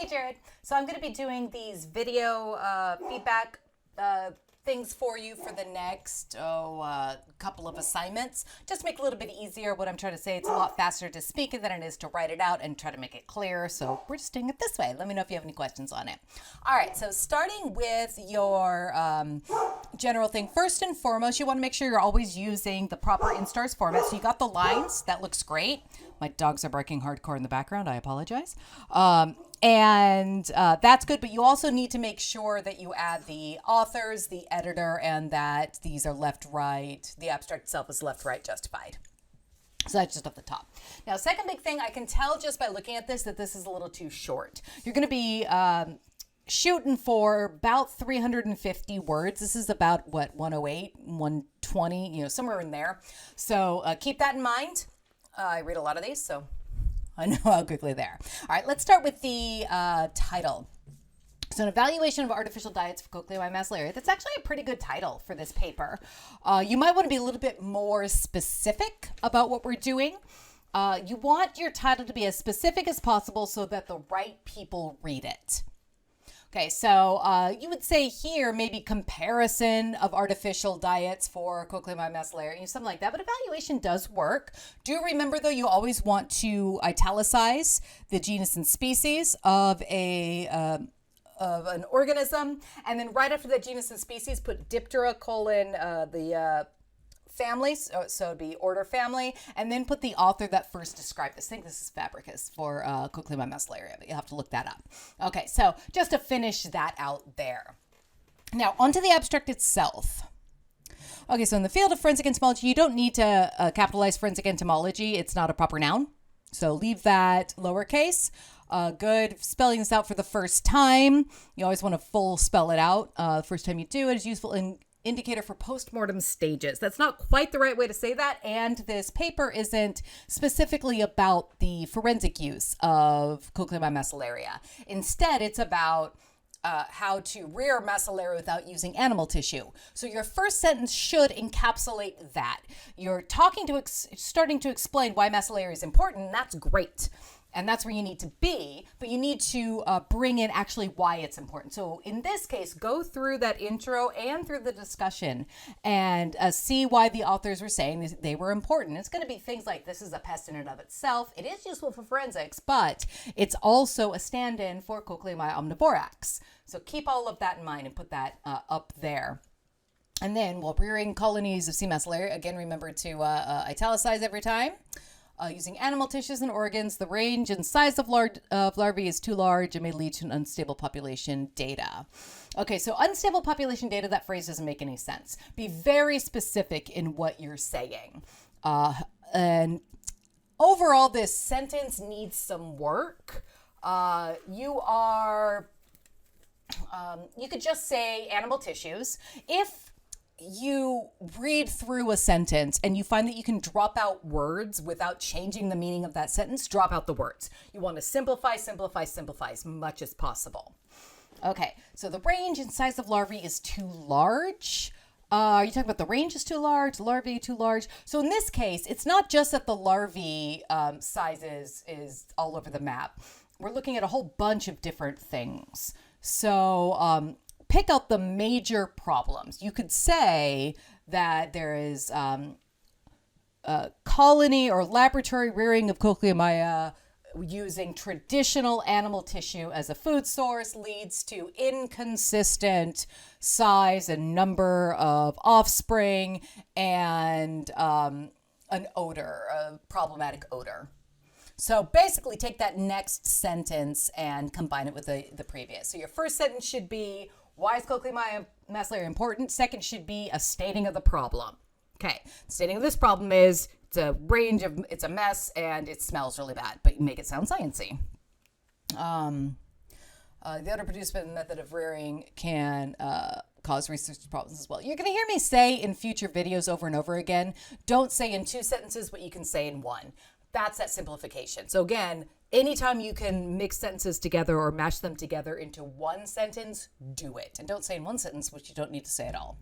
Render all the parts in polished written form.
Hey, Jared. So I'm going to be doing these video feedback things for you for the next couple of assignments. Just make it a little bit easier what I'm trying to say. It's a lot faster to speak it than it is to write it out and try to make it clear. So we're just doing it this way. Let me know if you have any questions on it. All right. So starting with your general thing, first and foremost, you want to make sure you're always using the proper instars format. So you got the lines. That looks great. My dogs are barking hardcore in the background. I apologize. And that's good, but you also need to make sure that you add the authors, the editor, and that these are left, right. The abstract itself is left, right, justified. So that's just off the top. Now, second big thing, I can tell just by looking at this that this is a little too short. You're going to be shooting for about 350 words. This is about, 108, 120, somewhere in there. So keep that in mind. I read a lot of these, so I know how quickly they are. All right, let's start with the title. So an evaluation of artificial diets for cochlear macellaria. That's actually a pretty good title for this paper. You might want to be a little bit more specific about what we're doing. You want your title to be as specific as possible so that the right people read it. Okay, so you would say here maybe comparison of artificial diets for cochlear macellaria, something like that. But evaluation does work. Do remember, though, you always want to italicize the genus and species of an organism, and then right after that genus and species, put Diptera colon the family, so it'd be order family, and then put the author that first described this. I think this is Fabricus for cochlear macellaria, but you'll have to look that up. Okay, so just to finish that out there. Now, onto the abstract itself. Okay, so in the field of forensic entomology, you don't need to capitalize forensic entomology. It's not a proper noun, so leave that lowercase. Good. Spelling this out for the first time. You always want to full spell it out. The first time you do it is useful in indicator for postmortem stages. That's not quite the right way to say that, and this paper isn't specifically about the forensic use of cochlear macellaria. Instead, it's about how to rear macellaria without using animal tissue. So your first sentence should encapsulate that. You're starting to explain why macellaria is important, and that's great. And that's where you need to be, but you need to bring in actually why it's important. So in this case, go through that intro and through the discussion and see why the authors were saying they were important. It's going to be things like this is a pest in and of itself. It is useful for forensics, but it's also a stand-in for Cochlear omnivorax. So keep all of that in mind and put that up there. And then while rearing colonies of C. macellaria, again, remember to italicize every time. Using animal tissues and organs, the range and size of larvae is too large and may lead to an unstable population data. Okay, so unstable population data, that phrase doesn't make any sense. Be very specific in what you're saying. And overall, this sentence needs some work. You could just say animal tissues. If you read through a sentence and you find that you can drop out words without changing the meaning of that sentence, drop out the words. You want to simplify as much as possible. Okay, so the range and size of larvae is too large. Are you talking about the range is too large, larvae too large? So in this case, it's not just that the larvae size is all over the map. We're looking at a whole bunch of different things. So pick out the major problems. You could say that there is colony or laboratory rearing of cochlear using traditional animal tissue as a food source leads to inconsistent size and number of offspring and an odor, a problematic odor. So basically take that next sentence and combine it with the previous. So your first sentence should be, why is cochlear macellaria important? Second should be a stating of the problem. Okay, stating of this problem is it's a mess and it smells really bad, but you make it sound sciencey. The odor produced by the method of rearing can cause research problems as well. You're going to hear me say in future videos over and over again, don't say in 2 sentences what you can say in 1. That's that simplification. So again, anytime you can mix sentences together or mash them together into 1 sentence, do it. And don't say in 1 sentence what you don't need to say at all.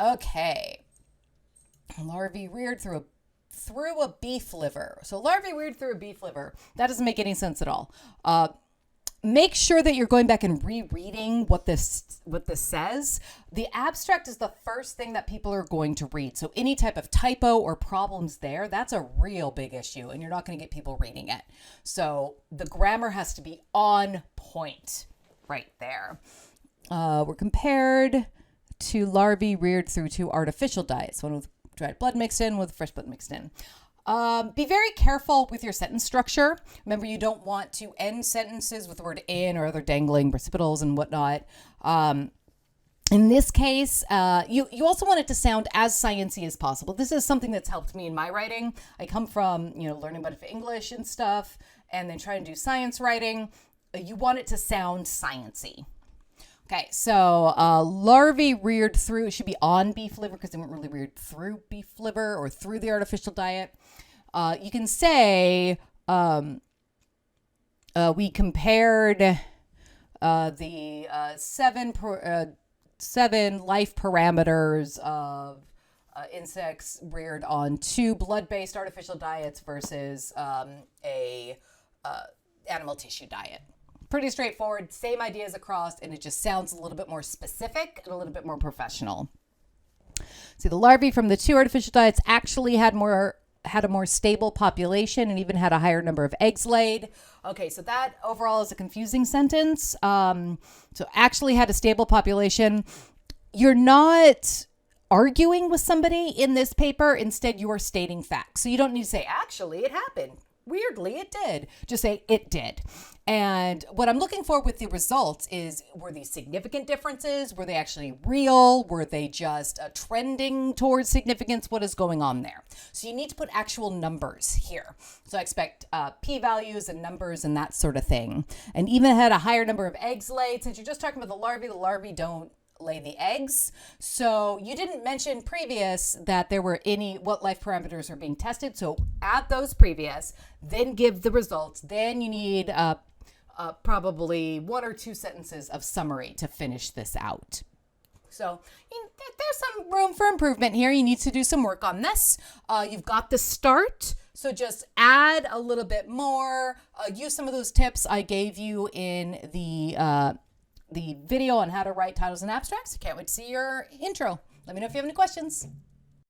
Okay. Larvae reared through a beef liver. So larvae reared through a beef liver. That doesn't make any sense at all. Make sure that you're going back and rereading what this says. The abstract is the first thing that people are going to read. So any type of typo or problems there, that's a real big issue, and you're not going to get people reading it. So the grammar has to be on point right there. We're compared to larvae reared through 2 artificial diets, one with dried blood mixed in, with fresh blood mixed in. Be very careful with your sentence structure. Remember, you don't want to end sentences with the word in or other dangling precipitals and whatnot. In this case, you also want it to sound as sciencey as possible. This is something that's helped me in my writing. I come from, learning about English and stuff, and then trying to do science writing. You want it to sound sciencey. Okay, so larvae reared through, it should be on beef liver because they weren't really reared through beef liver or through the artificial diet. You can say we compared the 7 life parameters of insects reared on 2 blood-based artificial diets versus a animal tissue diet. Pretty straightforward, same ideas across, and it just sounds a little bit more specific and a little bit more professional. See, the larvae from the 2 artificial diets actually had a more stable population and even had a higher number of eggs laid. Okay, so that overall is a confusing sentence. So actually had a stable population. You're not arguing with somebody in this paper. Instead, you are stating facts. So you don't need to say, actually, it happened. Weirdly, it did. Just say it did. And what I'm looking for with the results is, were these significant differences? Were they actually real? Were they just trending towards significance? What is going on there? So you need to put actual numbers here. So I expect p-values and numbers and that sort of thing. And even had a higher number of eggs laid. Since you're just talking about the larvae don't lay the eggs. So you didn't mention previous that there were what life parameters are being tested. So add those previous, then give the results. Then you need probably 1 or 2 sentences of summary to finish this out. So there's some room for improvement here. You need to do some work on this. You've got the start. So just add a little bit more. Use some of those tips I gave you in the video on how to write titles and abstracts. Can't wait to see your intro. Let me know if you have any questions.